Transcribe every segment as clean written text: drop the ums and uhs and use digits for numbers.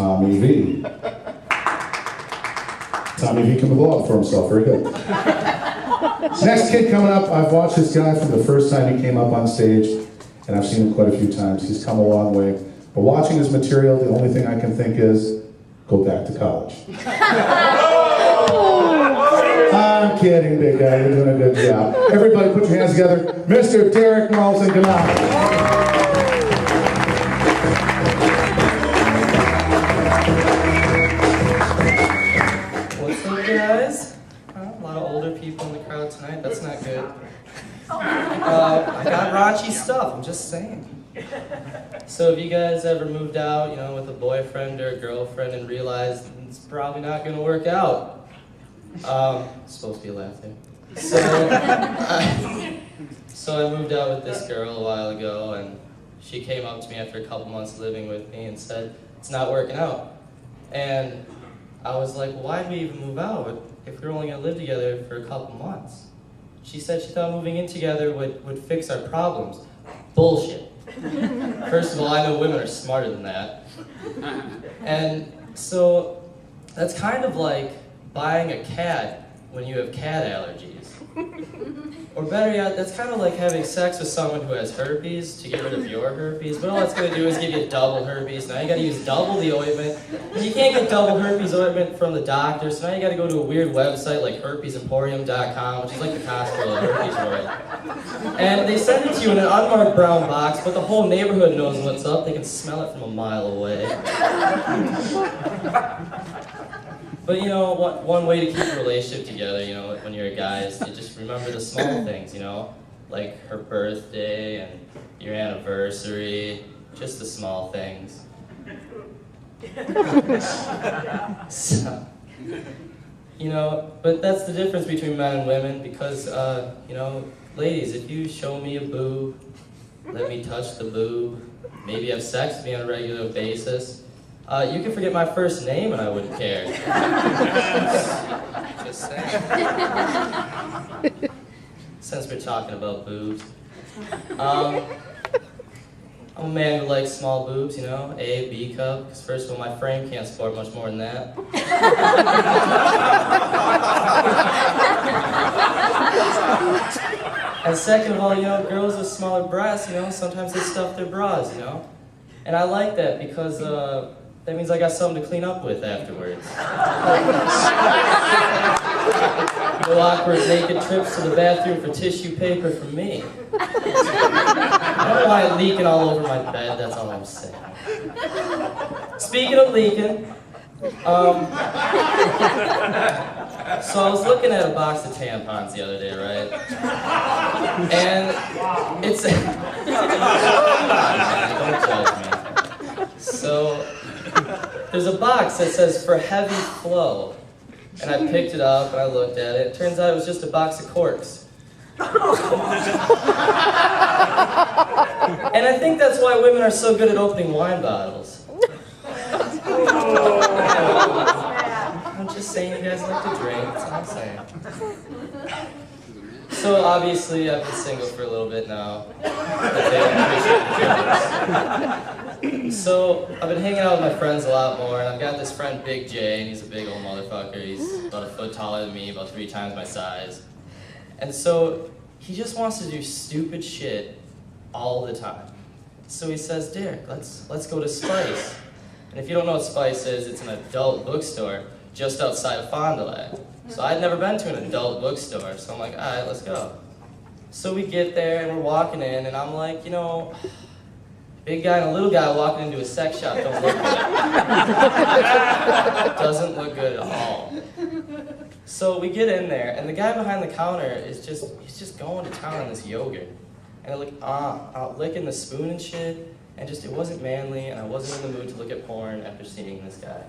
Tommy V. Tommy V can blow up for himself, very good. Next kid coming up, I've watched this guy from the first time he came up on stage, and I've seen him quite a few times. He's come a long way. But watching his material, the only thing I can think is, go back to college. I'm kidding, big guy, you're doing a good job. Everybody put your hands together. Mr. Derek Malson, come on. What's up, guys? A lot of older people in the crowd tonight. That's not good. I got raunchy stuff, I'm just saying. So have you guys ever moved out, with a boyfriend or a girlfriend and realized it's probably not going to work out? It's supposed to be a laugh there. So I moved out with this girl a while ago, and she came up to me after a couple months living with me and said, it's not working out. And I was like, well, why'd we even move out if we were only going to live together for a couple months? She said she thought moving in together would fix our problems. Bullshit. First of all, I know women are smarter than that. And so that's kind of like buying a cat when you have cat allergies. Or better yet, that's kind of like having sex with someone who has herpes to get rid of your herpes, but all that's going to do is give you double herpes. Now you got to use double the ointment. And you can't get double herpes ointment from the doctor, so now you got to go to a weird website like herpesemporium.com, which is like the Costco of herpes ointment. And they send it to you in an unmarked brown box, but the whole neighborhood knows what's up. They can smell it from a mile away. But one way to keep a relationship together, when you're a guy, is to just remember the small things, like her birthday and your anniversary, just the small things. So, but that's the difference between men and women because, ladies, if you show me a boob, let me touch the boob, maybe have sex with me on a regular basis, you can forget my first name and I wouldn't care. Just saying. Since we're talking about boobs. I'm a man who likes small boobs, A, B cup, because first of all, my frame can't support much more than that. And second of all, girls with smaller breasts, sometimes they stuff their bras, And I like that because, that means I got something to clean up with afterwards. No awkward naked trips to the bathroom for tissue paper from me. I don't want it leaking all over my bed, that's all I'm saying. Speaking of leaking, so I was looking at a box of tampons the other day, right? And it's... Don't judge me. So, there's a box that says, for heavy flow. And I picked it up and I looked at it. It turns out it was just a box of corks. And I think that's why women are so good at opening wine bottles. I'm just saying you guys like to drink, that's all I'm saying. So obviously I've been single for a little bit now. So I've been hanging out with my friends a lot more, and I've got this friend Big J, and he's a big old motherfucker. He's about a foot taller than me, about 3 times my size. And so he just wants to do stupid shit all the time. So he says, Derek, let's go to Spice. And if you don't know what Spice is, it's an adult bookstore just outside of Fond du Lac. So I'd never been to an adult bookstore, so I'm like, all right, let's go. So we get there, and we're walking in, and I'm like, big guy and a little guy walking into a sex shop don't look good. Doesn't look good at all. So we get in there, and the guy behind the counter he's just going to town on this yogurt. And I'm like, licking the spoon and shit, and just, it wasn't manly, and I wasn't in the mood to look at porn after seeing this guy.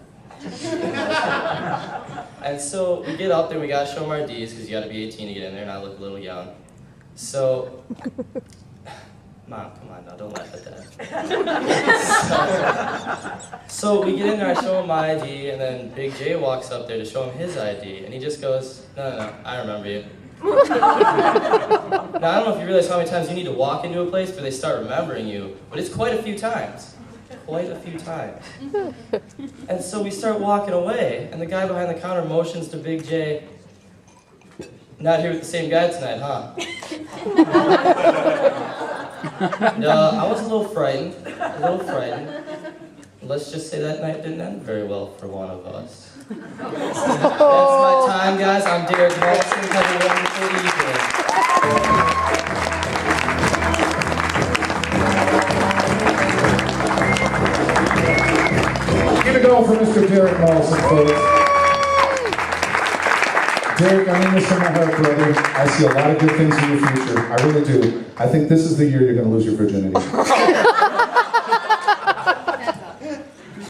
And so we get up there, we gotta show them our Ds, because you gotta be 18 to get in there, and I look a little young. So, Mom, come on now, don't laugh at that. So we get in there, I show him my ID, and then Big J walks up there to show him his ID, and he just goes, no, I remember you. Now, I don't know if you realize how many times you need to walk into a place where they start remembering you, but it's quite a few times. quite a few times. And so we start walking away, and the guy behind the counter motions to Big J, "Not here with the same guy tonight, huh?" And, I was a little frightened. Let's just say that night didn't end very well for one of us. That's my time, guys. I'm Derek Malson. Have a wonderful evening. Give it going for Mr. Derek Malson, folks. Derek, I mean this from my heart, brother. I see a lot of good things in your future. I really do. I think this is the year you're going to lose your virginity.